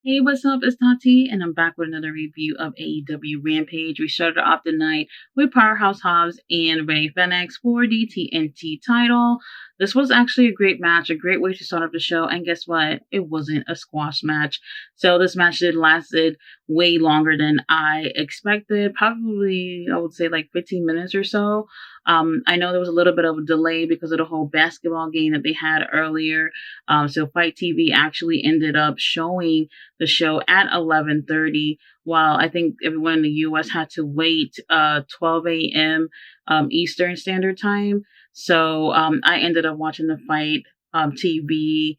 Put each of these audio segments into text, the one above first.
Hey, what's up? It's Tati, and I'm back with another review of AEW Rampage. We started off the night with Powerhouse Hobbs and Ray Fenix for the TNT title. This was actually a great match, a great way to start off the show, and guess what? It wasn't a squash match. So this match did lasted way longer than I expected, probably, I would say like 15 minutes or so. I know there was a little bit of a delay because of the whole basketball game that they had earlier. So Fight TV actually ended up showing the show at 11:30, while I think everyone in the US had to wait 12 a.m. Eastern Standard Time. So I ended up watching the Fight TV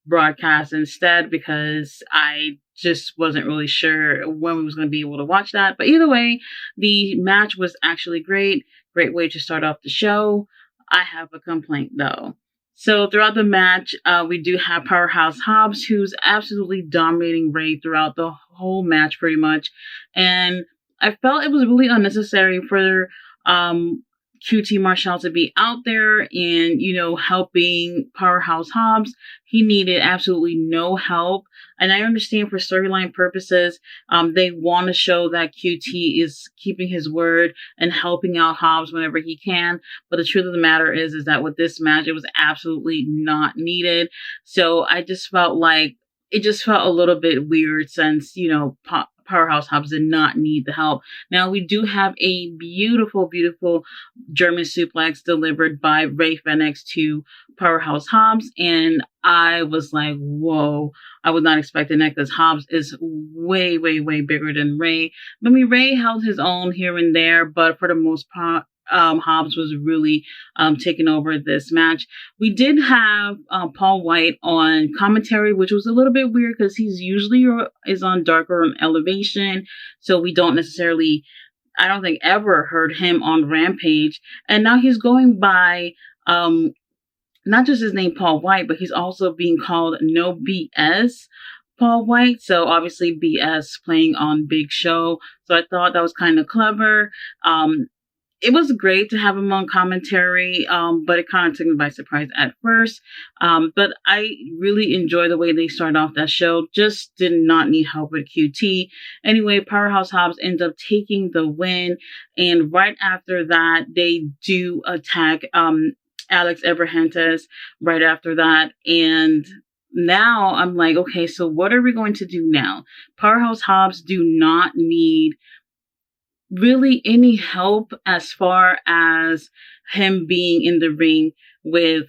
broadcast instead because I just wasn't really sure when we was going to be able to watch that. But either way, the match was actually great. Great way to start off the show. I have a complaint though. So throughout the match, we do have Powerhouse Hobbs, who's absolutely dominating Ray throughout the whole match, pretty much. And I felt it was really unnecessary for QT Marshall to be out there and, helping Powerhouse Hobbs. He needed absolutely no help. And I understand for storyline purposes, they want to show that QT is keeping his word and helping out Hobbs whenever he can. But the truth of the matter is that with this match, it was absolutely not needed. So I just felt like it just felt a little bit weird since, Powerhouse Hobbs did not need the help. Now we do have a beautiful, beautiful German suplex delivered by Ray Fenix to Powerhouse Hobbs, and I was like, whoa, I was not expecting that because Hobbs is way, way, way bigger than Ray. I mean, Ray held his own here and there, but for the most part, Hobbs was really taking over this match. We did have Paul White on commentary, which was a little bit weird because he's usually is on Darker on Elevation, so we don't necessarily, I don't think ever heard him on Rampage, and now he's going by not just his name Paul White, but he's also being called No BS Paul White. So obviously BS playing on Big Show. So I thought that was kind of clever. It was great to have him on commentary, but it kind of took me by surprise at first. But I really enjoy the way they started off that show. Just did not need help with QT. Anyway, Powerhouse Hobbs ends up taking the win. And right after that, they do attack Alex Everhantes right after that. And now I'm like, okay, so what are we going to do now? Powerhouse Hobbs do not need really any help as far as him being in the ring with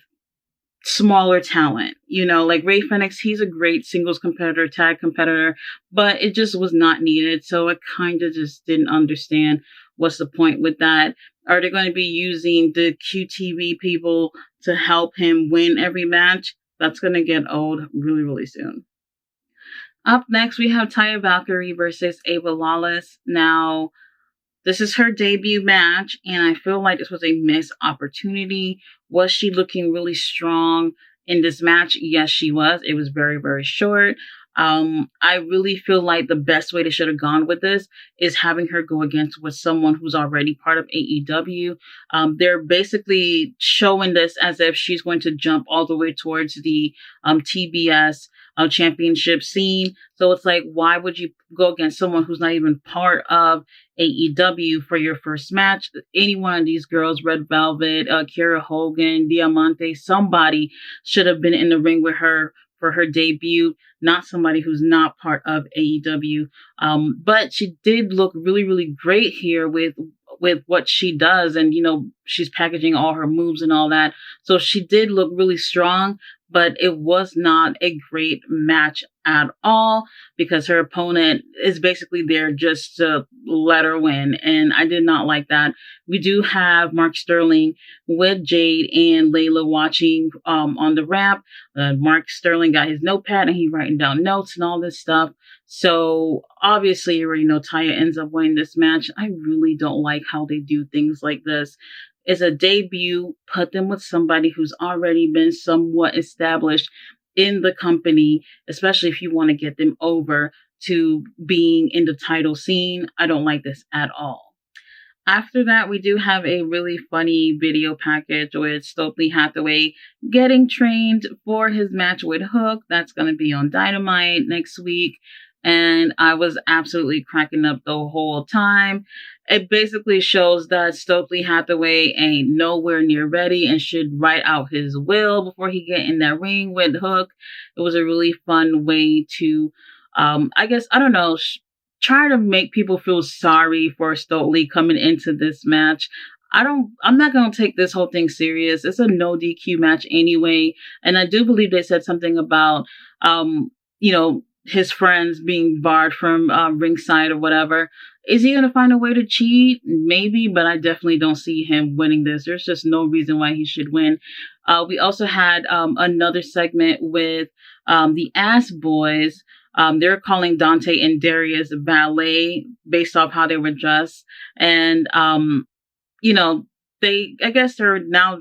smaller talent. Like Ray Fenix, he's a great singles competitor, tag competitor, but it just was not needed. So I kind of just didn't understand what's the point with that. Are they going to be using the QTV people to help him win every match? That's going to get old really, really soon. Up next, we have Taya Valkyrie versus Ava Lawless. Now, this is her debut match, and I feel like this was a missed opportunity. Was she looking really strong in this match? Yes, she was. It was very, very short. I really feel like the best way they should have gone with this is having her go against with someone who's already part of AEW. They're basically showing this as if she's going to jump all the way towards the TBS championship scene. So it's like, why would you go against someone who's not even part of AEW for your first match? Any one of these girls, Red Velvet, Kiera Hogan, Diamante, somebody should have been in the ring with her for her debut, not somebody who's not part of AEW. But she did look really, really great here with what she does. And, she's packaging all her moves and all that. So she did look really strong, but it was not a great match at all because her opponent is basically there just to let her win. And I did not like that. We do have Mark Sterling with Jade and Layla watching on the ramp. Mark Sterling got his notepad and he's writing down notes and all this stuff. So obviously, you already know Taya ends up winning this match. I really don't like how they do things like this. It's a debut. Put them with somebody who's already been somewhat established in the company, especially if you want to get them over to being in the title scene. I don't like this at all. After that, we do have a really funny video package with Stokely Hathaway getting trained for his match with Hook. That's going to be on Dynamite next week. And I was absolutely cracking up the whole time. It basically shows that Stokely Hathaway ain't nowhere near ready and should write out his will before he get in that ring with Hook. It was a really fun way to, I guess, I don't know, try to make people feel sorry for Stokely coming into this match. I'm not going to take this whole thing serious. It's a no DQ match anyway. And I do believe they said something about, you know, his friends being barred from ringside or whatever. Is he going to find a way to cheat? Maybe, but I definitely don't see him winning this. There's just no reason why he should win. We also had another segment with the Ass Boys. They're calling Dante and Darius ballet based off how they were dressed. And, I guess they're now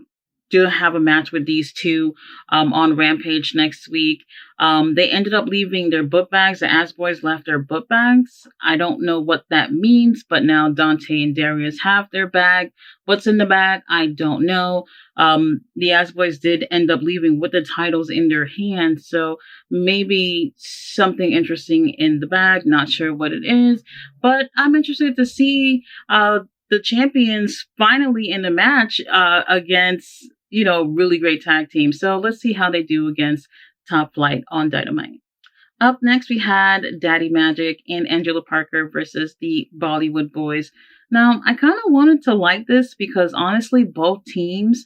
do have a match with these two on Rampage next week. They ended up leaving their book bags. The Ass Boys left their book bags. I don't know what that means, but now Dante and Darius have their bag. What's in the bag? I don't know. The Ass Boys did end up leaving with the titles in their hands, so maybe something interesting in the bag. Not sure what it is, but I'm interested to see the champions finally in the match against, really great tag team. So let's see how they do against Top Flight on Dynamite. Up next, we had Daddy Magic and Angela Parker versus the Bollywood Boys. Now, I kind of wanted to like this because honestly, both teams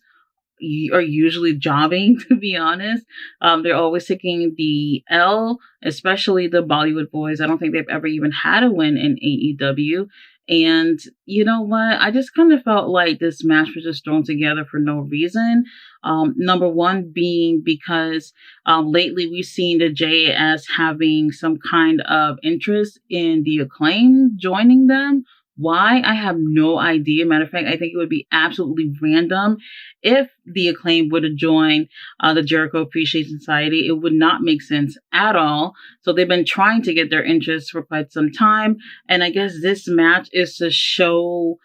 are usually jobbing, to be honest. They're always taking the L, especially the Bollywood Boys. I don't think they've ever even had a win in AEW. And you know what? I just kind of felt like this match was just thrown together for no reason. Number one being because lately we've seen the JAS having some kind of interest in the Acclaim joining them. Why? I have no idea. Matter of fact, I think it would be absolutely random if the Acclaim would have joined the Jericho Appreciation Society. It would not make sense at all. So they've been trying to get their interest for quite some time. And I guess this match is to show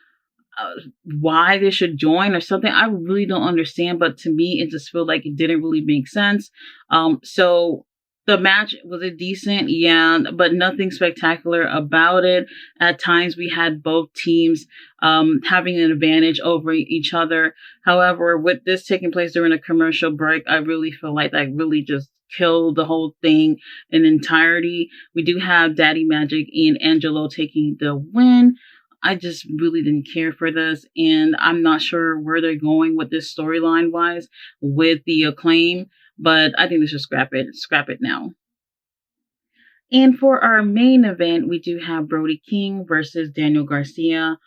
why they should join or something. I really don't understand. But to me, it just feels like it didn't really make sense. So the match was a decent, yeah, but nothing spectacular about it. At times, we had both teams having an advantage over each other. However, with this taking place during a commercial break, I really feel like that really just killed the whole thing in entirety. We do have Daddy Magic and Angelo taking the win. I just really didn't care for this, and I'm not sure where they're going with this storyline wise with the Acclaim. But I think they should scrap it now. And for our main event, we do have Brody King versus Daniel Garcia.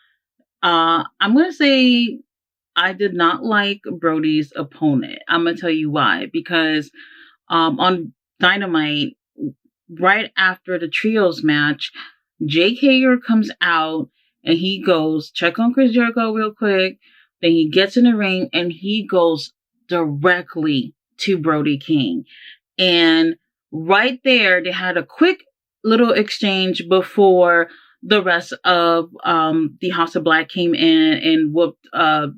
I'm going to say I did not like Brody's opponent. I'm going to tell you why. Because on Dynamite, right after the trios match, Jake Hager comes out and he goes, check on Chris Jericho real quick. Then he gets in the ring and he goes directly to Brody King. And right there, they had a quick little exchange before the rest of the House of Black came in and whooped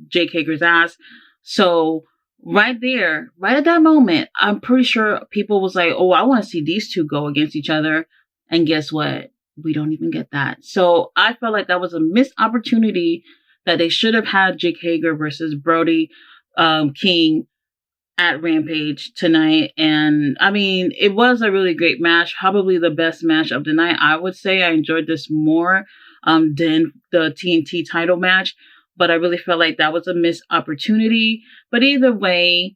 Jake Hager's ass. So right there, right at that moment, I'm pretty sure people was like, oh, I want to see these two go against each other. And guess what? We don't even get that. So I felt like that was a missed opportunity that they should have had Jake Hager versus Brody King at Rampage tonight. And I mean, it was a really great match, probably the best match of the night. I would say I enjoyed this more than the TNT title match, but I really felt like that was a missed opportunity. But either way,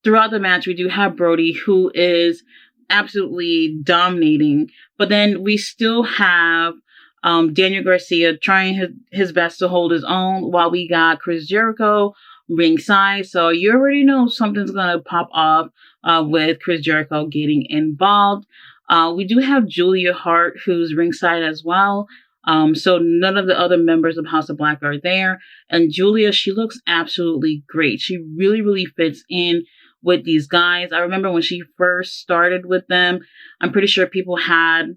throughout the match, we do have Brody, who is absolutely dominating, but then we still have Daniel Garcia trying his best to hold his own while we got Chris Jericho ringside. So you already know something's going to pop off with Chris Jericho getting involved. We do have Julia Hart, who's ringside as well. So none of the other members of House of Black are there. And Julia, she looks absolutely great. She really, really fits in with these guys. I remember when she first started with them, I'm pretty sure people had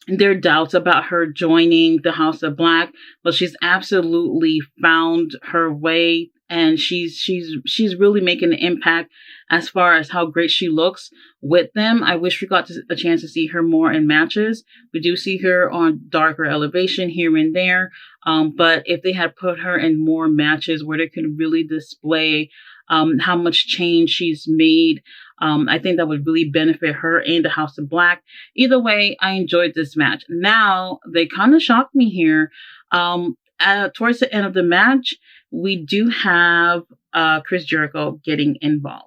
there are doubts about her joining the House of Black, but she's absolutely found her way, and she's really making an impact as far as how great she looks with them. I wish we got a chance to see her more in matches. We do see her on darker elevation here and there, but if they had put her in more matches where they could really display how much change she's made, I think that would really benefit her and the House of Black. Either way, I enjoyed this match. Now, they kind of shocked me here. Towards the end of the match, we do have Chris Jericho getting involved.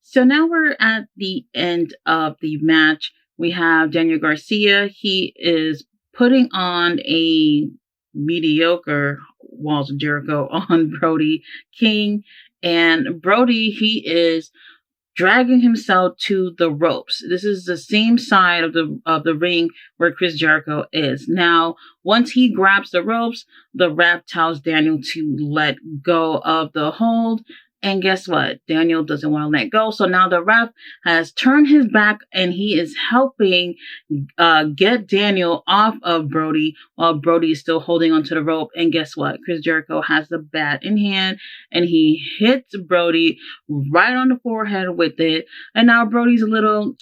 So now we're at the end of the match. We have Daniel Garcia. He is putting on a mediocre Walls of Jericho on Brody King. And Brody, he is dragging himself to the ropes. This is the same side of the ring where Chris Jericho is. Now, once he grabs the ropes, the ref tells Daniel to let go of the hold. And guess what? Daniel doesn't want to let go. So now the ref has turned his back and he is helping get Daniel off of Brody while Brody is still holding onto the rope. And guess what? Chris Jericho has the bat in hand and he hits Brody right on the forehead with it. And now Brody's a little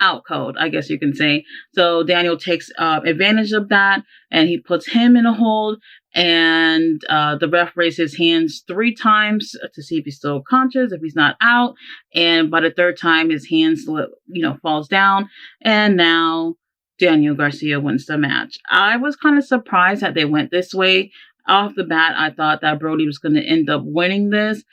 out cold, I guess you can say. So Daniel takes advantage of that and he puts him in a hold. And the ref raises his hands 3 times to see if he's still conscious, if he's not out. And by the 3rd time, his hands, falls down. And now Daniel Garcia wins the match. I was kind of surprised that they went this way. Off the bat, I thought that Brody was going to end up winning this.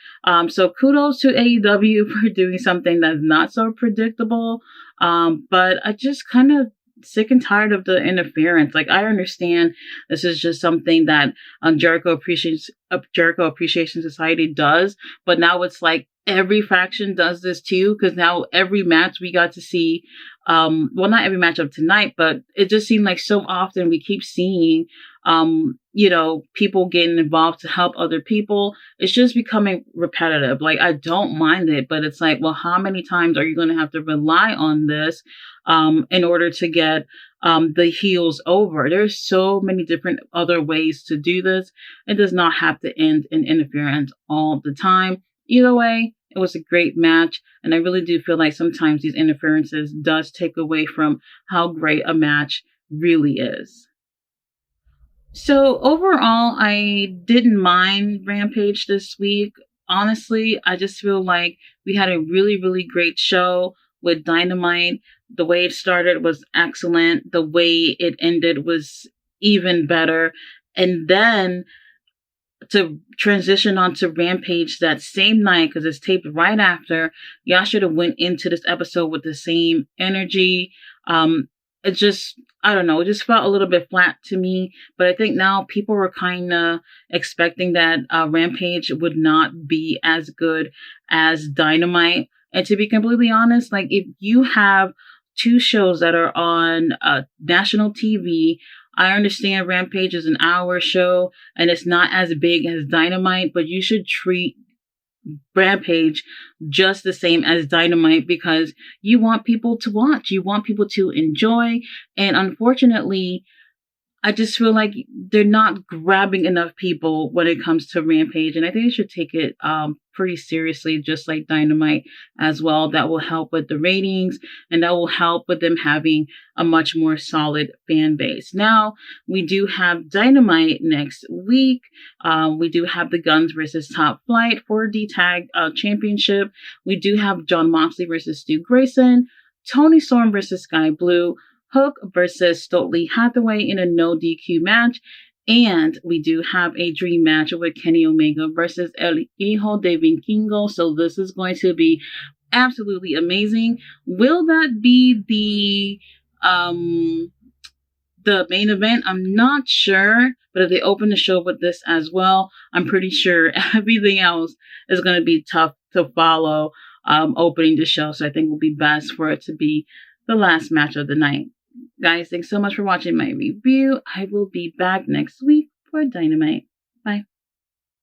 So kudos to AEW for doing something that's not so predictable. But I just kind of sick and tired of the interference. Like, I understand this is just something that Jericho Appreciation Society does, but now it's like every faction does this too, because now every match we got to see, well, not every match of tonight, but it just seemed like so often we keep seeing, people getting involved to help other people. It's just becoming repetitive. Like, I don't mind it, but it's like, well, how many times are you going to have to rely on this in order to get the heels over? There's so many different other ways to do this. It does not have to end in interference all the time. Either way, it was a great match, and I really do feel like sometimes these interferences does take away from how great a match really is. So overall, I didn't mind Rampage this week. Honestly, I just feel like we had a really, really great show with Dynamite. The way it started was excellent. The way it ended was even better. And then to transition onto Rampage that same night, because it's taped right after, y'all should have went into this episode with the same energy. It just, I don't know, it just felt a little bit flat to me. But I think now people were kind of expecting that Rampage would not be as good as Dynamite. And to be completely honest, like, if you have 2 shows that are on national TV, I understand Rampage is an hour show and it's not as big as Dynamite, but you should treat Rampage just the same as Dynamite because you want people to watch, you want people to enjoy. And unfortunately, I just feel like they're not grabbing enough people when it comes to Rampage. And I think they should take it pretty seriously, just like Dynamite as well. That will help with the ratings and that will help with them having a much more solid fan base. Now, we do have Dynamite next week. We do have the Guns versus Top Flight for the Tag Championship. We do have Jon Moxley versus Stu Grayson, Tony Storm versus Sky Blue, Hook versus Stokely Hathaway in a no DQ match. And we do have a dream match with Kenny Omega versus El Hijo de Vikingo. So this is going to be absolutely amazing. Will that be the main event? I'm not sure. But if they open the show with this as well, I'm pretty sure everything else is going to be tough to follow opening the show. So I think it will be best for it to be the last match of the night. Guys, thanks so much for watching my review. I will be back next week for Dynamite. Bye.